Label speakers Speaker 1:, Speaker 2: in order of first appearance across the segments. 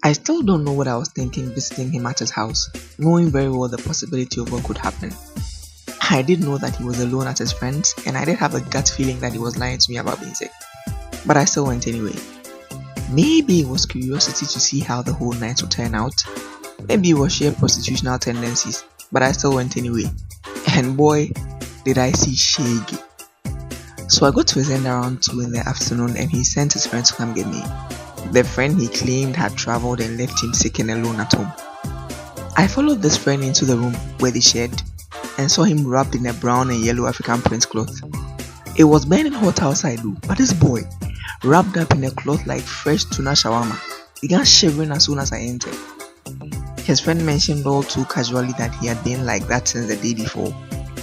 Speaker 1: I still don't know what I was thinking visiting him at his house, knowing very well the possibility of what could happen. I did know that he was alone at his friend's, and I did have a gut feeling that he was lying to me about being sick. But I still went anyway. Maybe it was curiosity to see how the whole night would turn out. Maybe it was sheer prostitutional tendencies, but I still went anyway. And boy, did I see Shaggy. So I got to his end around 2 in the afternoon and he sent his friend to come get me. The friend he claimed had traveled and left him sick and alone at home. I followed this friend into the room where they shared and saw him wrapped in a brown and yellow African print cloth. It was burning hot outside though, but this boy, wrapped up in a cloth like fresh tuna shawarma, began shivering as soon as I entered. His friend mentioned all too casually that he had been like that since the day before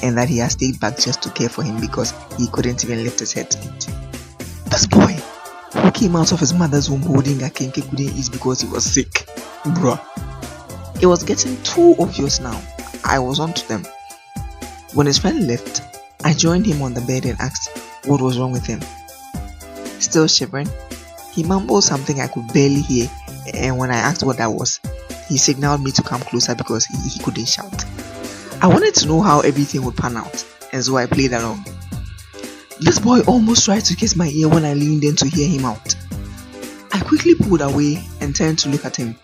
Speaker 1: and that he had stayed back just to care for him because he couldn't even lift his head to eat. This boy, who came out of his mother's womb holding a kinky, couldn't eat because he was sick. Bruh. It was getting too obvious now. I was on to them. When his friend left, I joined him on the bed and asked what was wrong with him. Still shivering, he mumbled something I could barely hear, and when I asked what that was, he signaled me to come closer because he couldn't shout. I wanted to know how everything would pan out, and so I played along. This boy almost tried to kiss my ear when I leaned in to hear him out. I quickly pulled away and turned to look at him,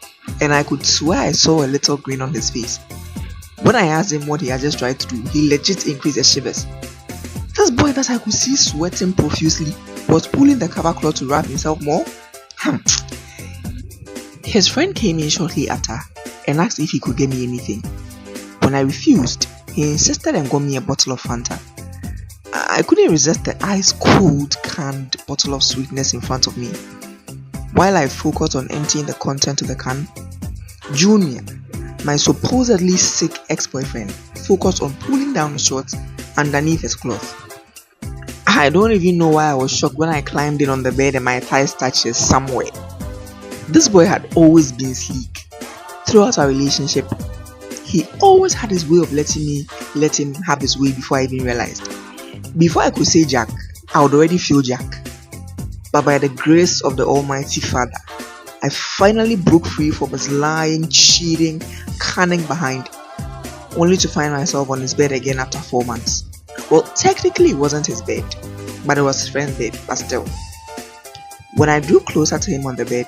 Speaker 1: and I could swear I saw a little grin on his face. When I asked him what he had just tried to do, he legit increased his shivers. This boy that I could see sweating profusely was pulling the cover cloth to wrap himself more. His friend came in shortly after and asked if he could get me anything. When I refused, he insisted and got me a bottle of Fanta. I couldn't resist the ice-cold canned bottle of sweetness in front of me. While I focused on emptying the content of the can, Junior, my supposedly sick ex-boyfriend, focused on pulling down his shorts underneath his cloth. I don't even know why I was shocked when I climbed in on the bed and my thighs touched his somewhere. This boy had always been sleek. Throughout our relationship, he always had his way of let him have his way before I even realized. Before I could say Jack, I would already feel Jack. But by the grace of the Almighty Father, I finally broke free from his lying, cheating, cunning behind, only to find myself on his bed again after 4 months. Well, technically it wasn't his bed, but it was his friend's bed, but still. When I drew closer to him on the bed,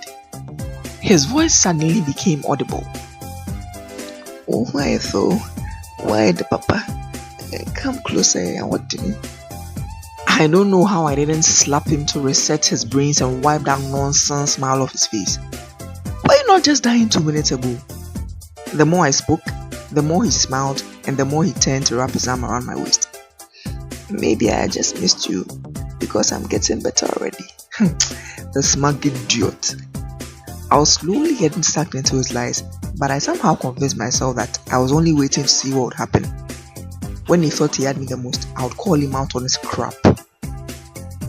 Speaker 1: his voice suddenly became audible. Oh my though, why the papa? Come closer and what do you? I don't know how I didn't slap him to reset his brains and wipe that nonsense smile off his face. Why not just dying 2 minutes ago? The more I spoke, the more he smiled and the more he turned to wrap his arm around my waist. Maybe I just missed you because I'm getting better already. The smug idiot. I was slowly getting sucked into his lies, but I somehow convinced myself that I was only waiting to see what would happen. When he thought he had me the most, I would call him out on his crap.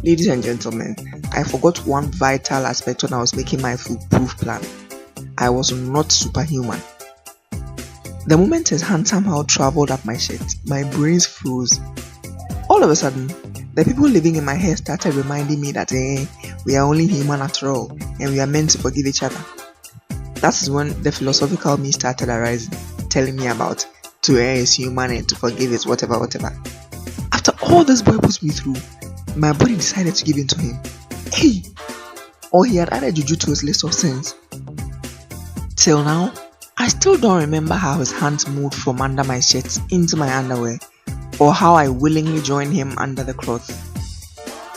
Speaker 1: Ladies and gentlemen, I forgot one vital aspect when I was making my foolproof plan. I was not superhuman. The moment his hand somehow traveled up my shirt, my brains froze. All of a sudden, the people living in my head started reminding me that we are only human after all, and we are meant to forgive each other. That's when the philosophical me started arising, telling me about to err is human and to forgive is whatever. After all this boy puts me through, my body decided to give in to him. Or he had added juju to his list of sins. Till now, I still don't remember how his hands moved from under my shirt into my underwear, or how I willingly joined him under the cloth.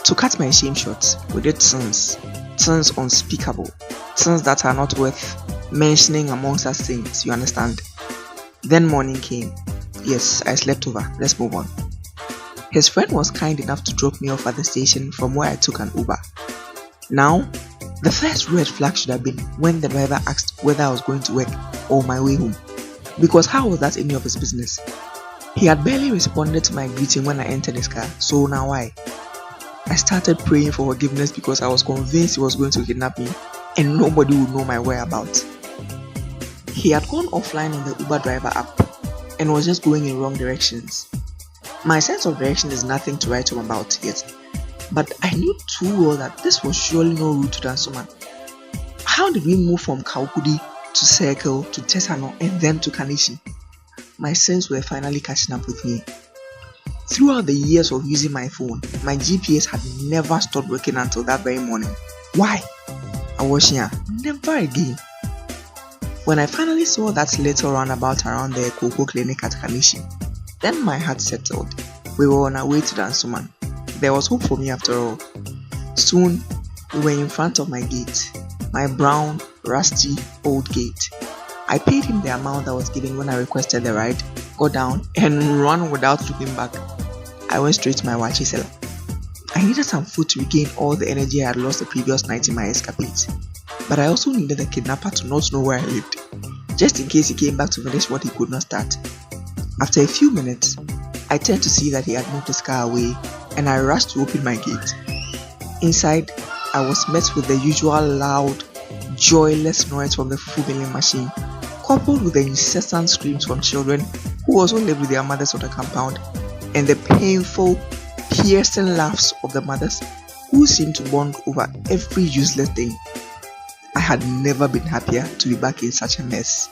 Speaker 1: To cut my shame short, we did sins unspeakable, sins that are not worth mentioning amongst us saints, you understand? Then morning came. Yes, I slept over. Let's move on. His friend was kind enough to drop me off at the station from where I took an Uber. Now, the first red flag should have been when the driver asked whether I was going to work or my way home, because how was that any of his business? He had barely responded to my greeting when I entered his car, so now why? I started praying for forgiveness because I was convinced he was going to kidnap me and nobody would know my whereabouts. He had gone offline on the Uber driver app and was just going in wrong directions. My sense of direction is nothing to write home about yet, but I knew too well that this was surely no route to Dansoman. How did we move from Kaukudi to Circle to Tesano and then to Kanishi? My sins were finally catching up with me. Throughout the years of using my phone, my GPS had never stopped working until that very morning. Why? I was here. Never again. When I finally saw that little roundabout around the Cocoa Clinic at Kanishi, then my heart settled. We were on our way to Dansuman. There was hope for me after all. Soon, we were in front of my gate, my brown, rusty, old gate. I paid him the amount that was given when I requested the ride, got down, and ran without looking back. I went straight to my wachi seller. I needed some food to regain all the energy I had lost the previous night in my escapades. But I also needed the kidnapper to not know where I lived, just in case he came back to finish what he could not start. After a few minutes, I turned to see that he had moved his car away, and I rushed to open my gate. Inside, I was met with the usual loud, joyless noise from the fufu milling machine, coupled with the incessant screams from children who also lived with their mothers on the compound, and the painful, piercing laughs of the mothers who seemed to bond over every useless thing. I had never been happier to be back in such a mess.